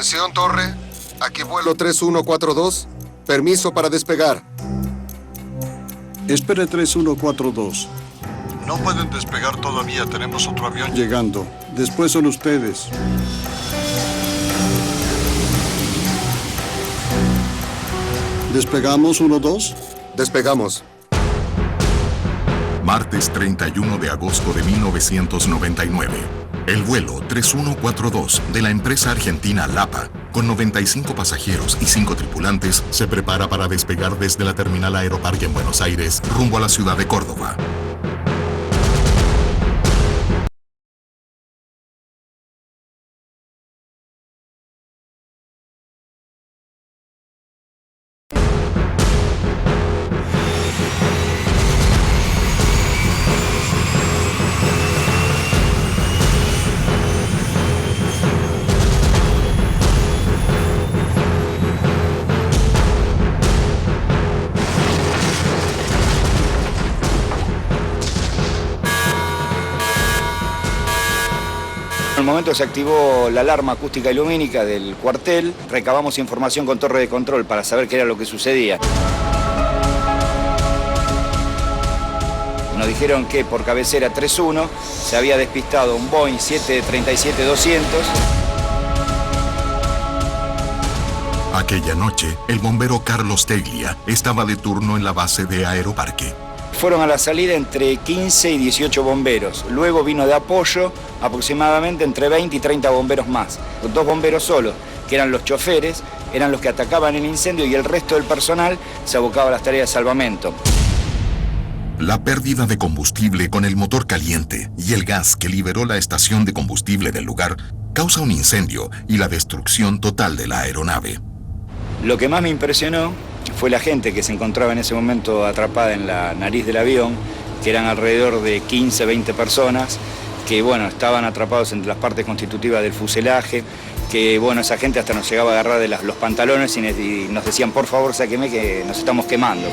Atención, torre. Aquí vuelo 3142. Permiso para despegar. Espere 3142. No pueden despegar todavía, tenemos otro avión llegando. Después son ustedes. ¿Despegamos 1-2? Despegamos. Martes 31 de agosto de 1999. El vuelo 3142 de la empresa argentina LAPA, con 95 pasajeros y 5 tripulantes, se prepara para despegar desde la terminal Aeroparque en Buenos Aires, rumbo a la ciudad de Córdoba. En el momento se activó la alarma acústica y lumínica del cuartel, recabamos información con torre de control para saber qué era lo que sucedía. Nos dijeron que por cabecera 31 se había despistado un Boeing 737-200. Aquella noche, el bombero Carlos Teglia estaba de turno en la base de Aeroparque. Fueron a la salida entre 15 y 18 bomberos. Luego vino de apoyo aproximadamente entre 20 y 30 bomberos más. 2 bomberos solos, que eran los choferes, eran los que atacaban el incendio y el resto del personal se abocaba a las tareas de salvamento. La pérdida de combustible con el motor caliente y el gas que liberó la estación de combustible del lugar causa un incendio y la destrucción total de la aeronave. Lo que más me impresionó fue la gente que se encontraba en ese momento atrapada en la nariz del avión, que eran alrededor de 15, 20 personas, que bueno, estaban atrapados entre las partes constitutivas del fuselaje, que bueno, esa gente hasta nos llegaba a agarrar de los pantalones y nos decían, por favor, sáqueme que nos estamos quemando.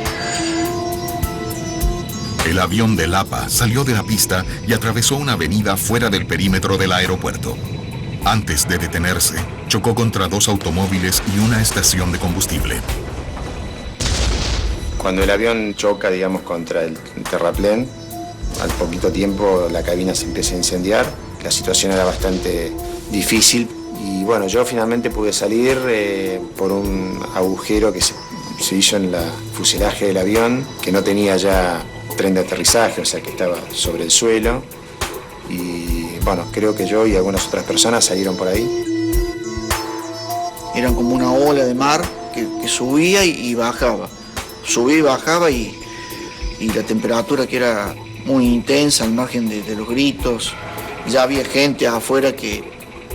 El avión de LAPA salió de la pista y atravesó una avenida fuera del perímetro del aeropuerto. Antes de detenerse, chocó contra 2 automóviles y una estación de combustible. Cuando el avión choca, digamos, contra el terraplén, al poquito tiempo la cabina se empieza a incendiar. La situación era bastante difícil y bueno, yo finalmente pude salir por un agujero que se hizo en el fuselaje del avión, que no tenía ya tren de aterrizaje, o sea que estaba sobre el suelo. Y bueno, creo que yo y algunas otras personas salieron por ahí. Eran como una ola de mar que subía y bajaba. Subía y bajaba y la temperatura que era muy intensa al margen de los gritos. Ya había gente afuera que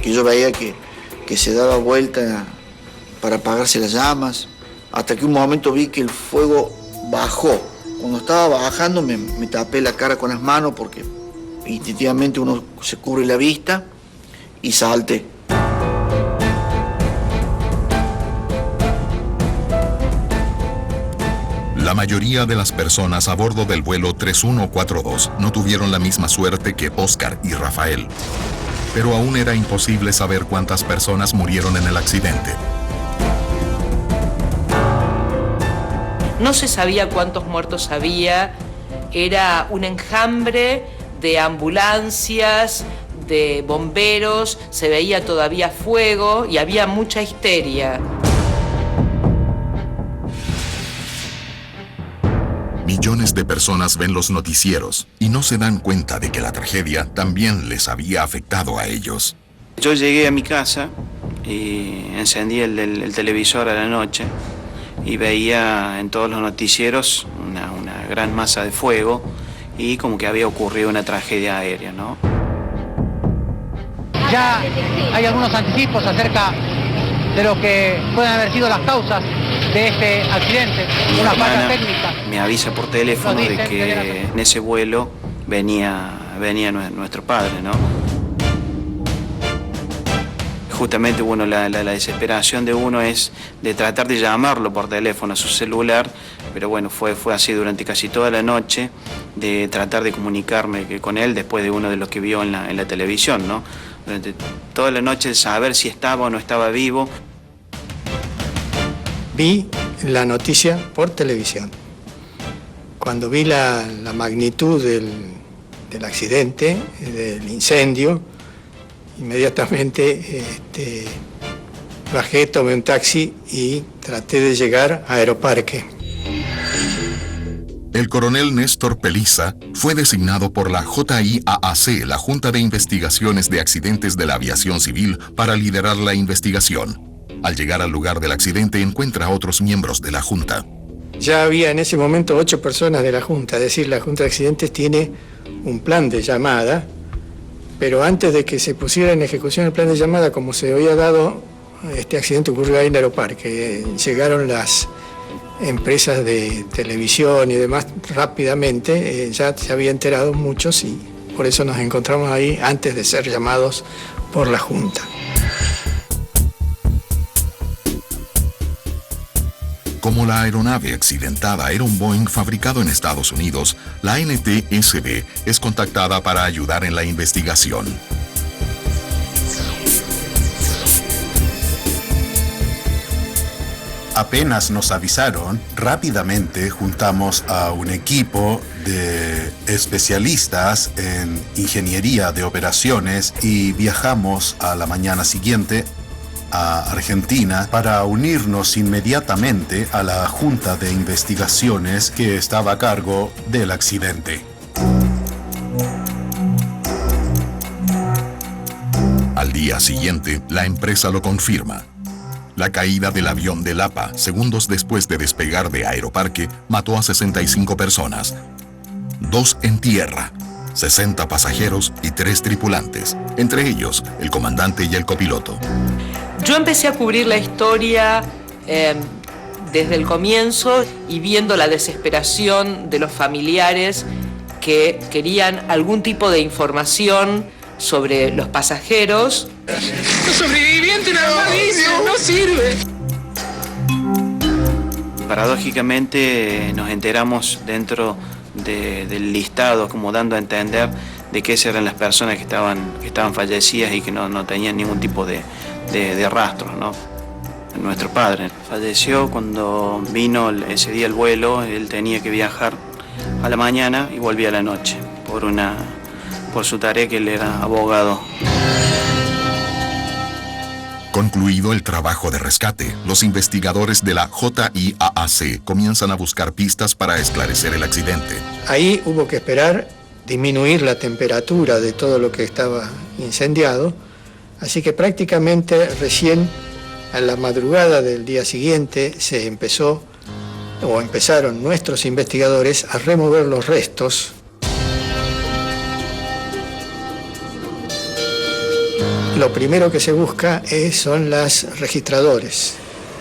yo veía que se daba vuelta para apagarse las llamas. Hasta que un momento vi que el fuego bajó. Cuando estaba bajando me tapé la cara con las manos porque instintivamente uno se cubre la vista y salté. La mayoría de las personas a bordo del vuelo 3142 no tuvieron la misma suerte que Oscar y Rafael. Pero aún era imposible saber cuántas personas murieron en el accidente. No se sabía cuántos muertos había, era un enjambre de ambulancias, de bomberos, se veía todavía fuego y había mucha histeria. Millones de personas ven los noticieros y no se dan cuenta de que la tragedia también les había afectado a ellos. Yo llegué a mi casa y encendí el televisor a la noche y veía en todos los noticieros una gran masa de fuego y como que había ocurrido una tragedia aérea, ¿no? Ya hay algunos anticipos acerca de lo que pueden haber sido las causas de este accidente, una falla técnica. Me avisa por teléfono de que en ese vuelo venía nuestro padre, ¿no? Justamente, bueno, la desesperación de uno es de tratar de llamarlo por teléfono a su celular, pero bueno, fue así durante casi toda la noche, de tratar de comunicarme con él después de uno de los que vio en la televisión, ¿no? durante toda la noche, el saber si estaba o no estaba vivo. Vi la noticia por televisión. Cuando vi la magnitud del accidente, del incendio, inmediatamente bajé, tomé un taxi y traté de llegar a Aeroparque. El coronel Néstor Peliza fue designado por la JIAAC, la Junta de Investigaciones de Accidentes de la Aviación Civil, para liderar la investigación. Al llegar al lugar del accidente encuentra a otros miembros de la Junta. Ya había en ese momento 8 personas de la Junta, es decir, la Junta de Accidentes tiene un plan de llamada, pero antes de que se pusiera en ejecución el plan de llamada, como se había dado, este accidente ocurrió ahí en Aeroparque. Llegaron las empresas de televisión y demás rápidamente, ya se había enterado muchos y por eso nos encontramos ahí antes de ser llamados por la Junta. Como la aeronave accidentada era un Boeing fabricado en Estados Unidos, la NTSB es contactada para ayudar en la investigación. Apenas nos avisaron, rápidamente juntamos a un equipo de especialistas en ingeniería de operaciones y viajamos a la mañana siguiente a Argentina para unirnos inmediatamente a la Junta de Investigaciones que estaba a cargo del accidente. Al día siguiente, la empresa lo confirma. La caída del avión de Lapa, segundos después de despegar de Aeroparque, mató a 65 personas. 2 en tierra, 60 pasajeros y 3 tripulantes, entre ellos el comandante y el copiloto. Yo empecé a cubrir la historia desde el comienzo y viendo la desesperación de los familiares que querían algún tipo de información sobre los pasajeros. ¡Los sobrevivientes no sirve! Paradójicamente nos enteramos dentro del listado, como dando a entender de que esas eran las personas que estaban fallecidas y que no tenían ningún tipo de rastros, ¿no? Nuestro padre falleció cuando vino ese día el vuelo. Él tenía que viajar a la mañana y volvía a la noche por su tarea, que él era abogado. Concluido el trabajo de rescate, los investigadores de la JIAAC comienzan a buscar pistas para esclarecer el accidente. Ahí hubo que esperar disminuir la temperatura de todo lo que estaba incendiado, así que prácticamente recién a la madrugada del día siguiente empezaron nuestros investigadores a remover los restos. Lo primero que se busca son los registradores,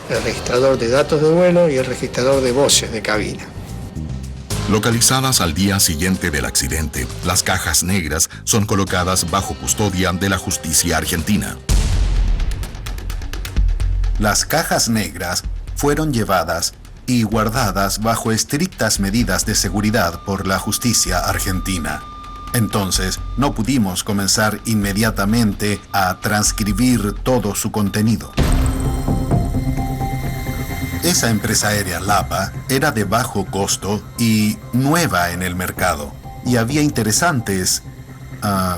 el registrador de datos de vuelo y el registrador de voces de cabina. Localizadas al día siguiente del accidente, las cajas negras son colocadas bajo custodia de la justicia argentina. Las cajas negras fueron llevadas y guardadas bajo estrictas medidas de seguridad por la justicia argentina. Entonces, no pudimos comenzar inmediatamente a transcribir todo su contenido. Esa empresa aérea Lapa era de bajo costo y nueva en el mercado, y había interesantes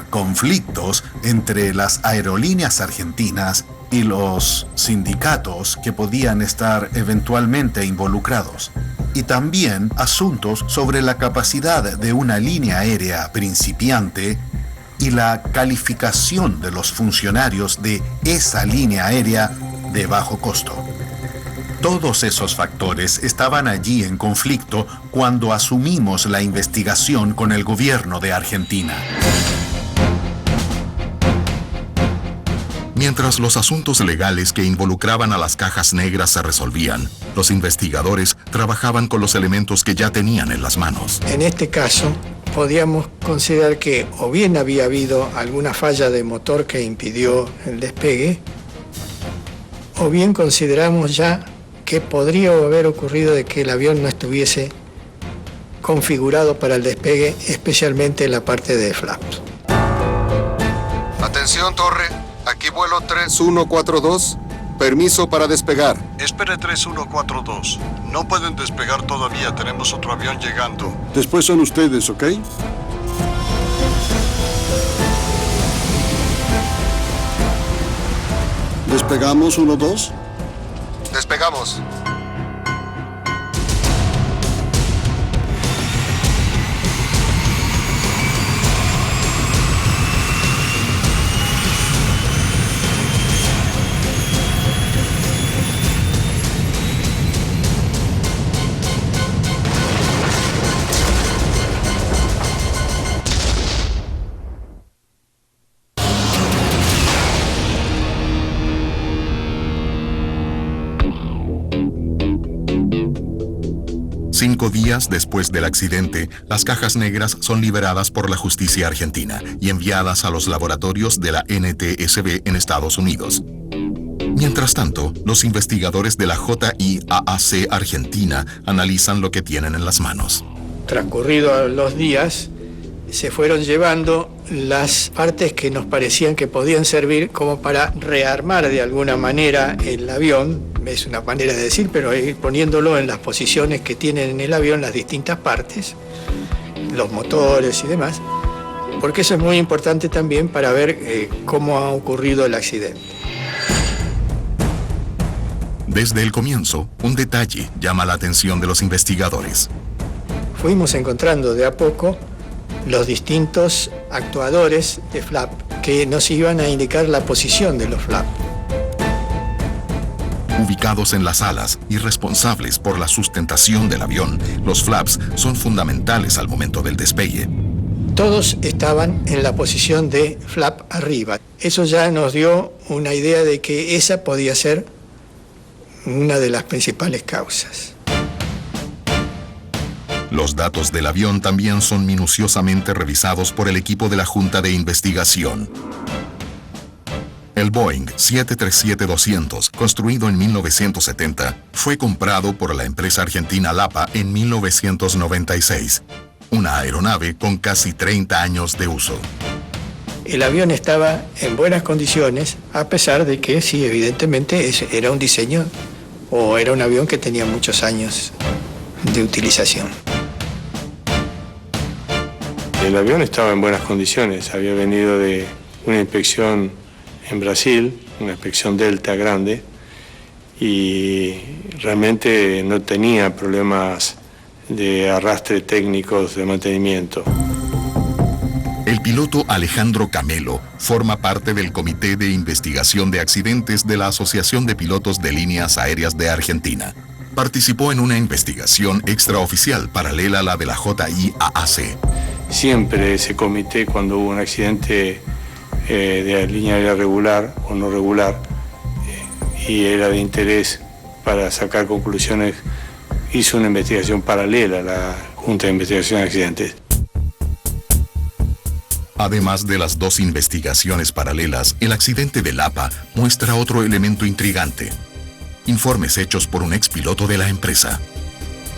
conflictos entre las aerolíneas argentinas y los sindicatos que podían estar eventualmente involucrados, y también asuntos sobre la capacidad de una línea aérea principiante y la calificación de los funcionarios de esa línea aérea de bajo costo. Todos esos factores estaban allí en conflicto cuando asumimos la investigación con el gobierno de Argentina. Mientras los asuntos legales que involucraban a las cajas negras se resolvían, los investigadores trabajaban con los elementos que ya tenían en las manos. En este caso, podíamos considerar que o bien había habido alguna falla de motor que impidió el despegue, o bien consideramos ya que podría haber ocurrido de que el avión no estuviese configurado para el despegue, especialmente en la parte de flaps. Atención, torre. Aquí vuelo 3142. Permiso para despegar. Espere 3142. No pueden despegar todavía, tenemos otro avión llegando. Después son ustedes, ¿ok? ¿Despegamos 1-2? Despegamos. Cinco días después del accidente, las cajas negras son liberadas por la justicia argentina y enviadas a los laboratorios de la NTSB en Estados Unidos. Mientras tanto, los investigadores de la JIAAC Argentina analizan lo que tienen en las manos. Transcurridos los días, se fueron llevando las partes que nos parecían que podían servir como para rearmar de alguna manera el avión. Es una manera de decir, pero ir poniéndolo en las posiciones que tienen en el avión las distintas partes, los motores y demás, porque eso es muy importante también para ver cómo ha ocurrido el accidente. Desde el comienzo, un detalle llama la atención de los investigadores. Fuimos encontrando de a poco los distintos actuadores de flap que nos iban a indicar la posición de los flap. Ubicados en las alas y responsables por la sustentación del avión, los flaps son fundamentales al momento del despegue. Todos estaban en la posición de flap arriba. Eso ya nos dio una idea de que esa podía ser una de las principales causas. Los datos del avión también son minuciosamente revisados por el equipo de la Junta de Investigación. El Boeing 737-200, construido en 1970, fue comprado por la empresa argentina LAPA en 1996. Una aeronave con casi 30 años de uso. El avión estaba en buenas condiciones, a pesar de que sí, evidentemente era un diseño o era un avión que tenía muchos años de utilización. El avión estaba en buenas condiciones, había venido de una inspección en Brasil, una inspección Delta grande, y realmente no tenía problemas de arrastre técnicos de mantenimiento. El piloto Alejandro Camelo forma parte del Comité de Investigación de Accidentes de la Asociación de Pilotos de Líneas Aéreas de Argentina. Participó en una investigación extraoficial paralela a la de la JIAAC. Siempre ese comité, cuando hubo un accidente de línea aérea regular o no regular, y era de interés para sacar conclusiones, hizo una investigación paralela a la Junta de Investigación de Accidentes. Además de las dos investigaciones paralelas, el accidente de Lapa muestra otro elemento intrigante. Informes hechos por un expiloto de la empresa.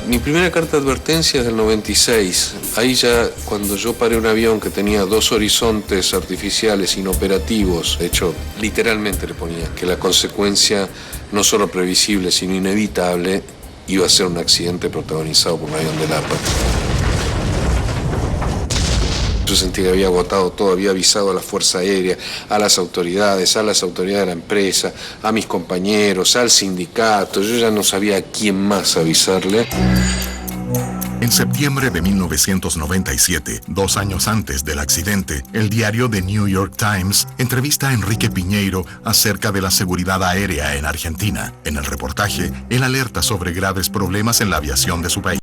Mi primera carta de advertencia es del 96. Ahí ya, cuando yo paré un avión que tenía 2 horizontes artificiales inoperativos, de hecho, literalmente le ponía que la consecuencia, no solo previsible, sino inevitable, iba a ser un accidente protagonizado por un avión de Lapa. Yo sentí que había agotado todo, había avisado a la Fuerza Aérea, a las autoridades de la empresa, a mis compañeros, al sindicato. Yo ya no sabía a quién más avisarle. En septiembre de 1997, 2 años antes del accidente, el diario The New York Times entrevista a Enrique Piñeiro acerca de la seguridad aérea en Argentina. En el reportaje, él alerta sobre graves problemas en la aviación de su país.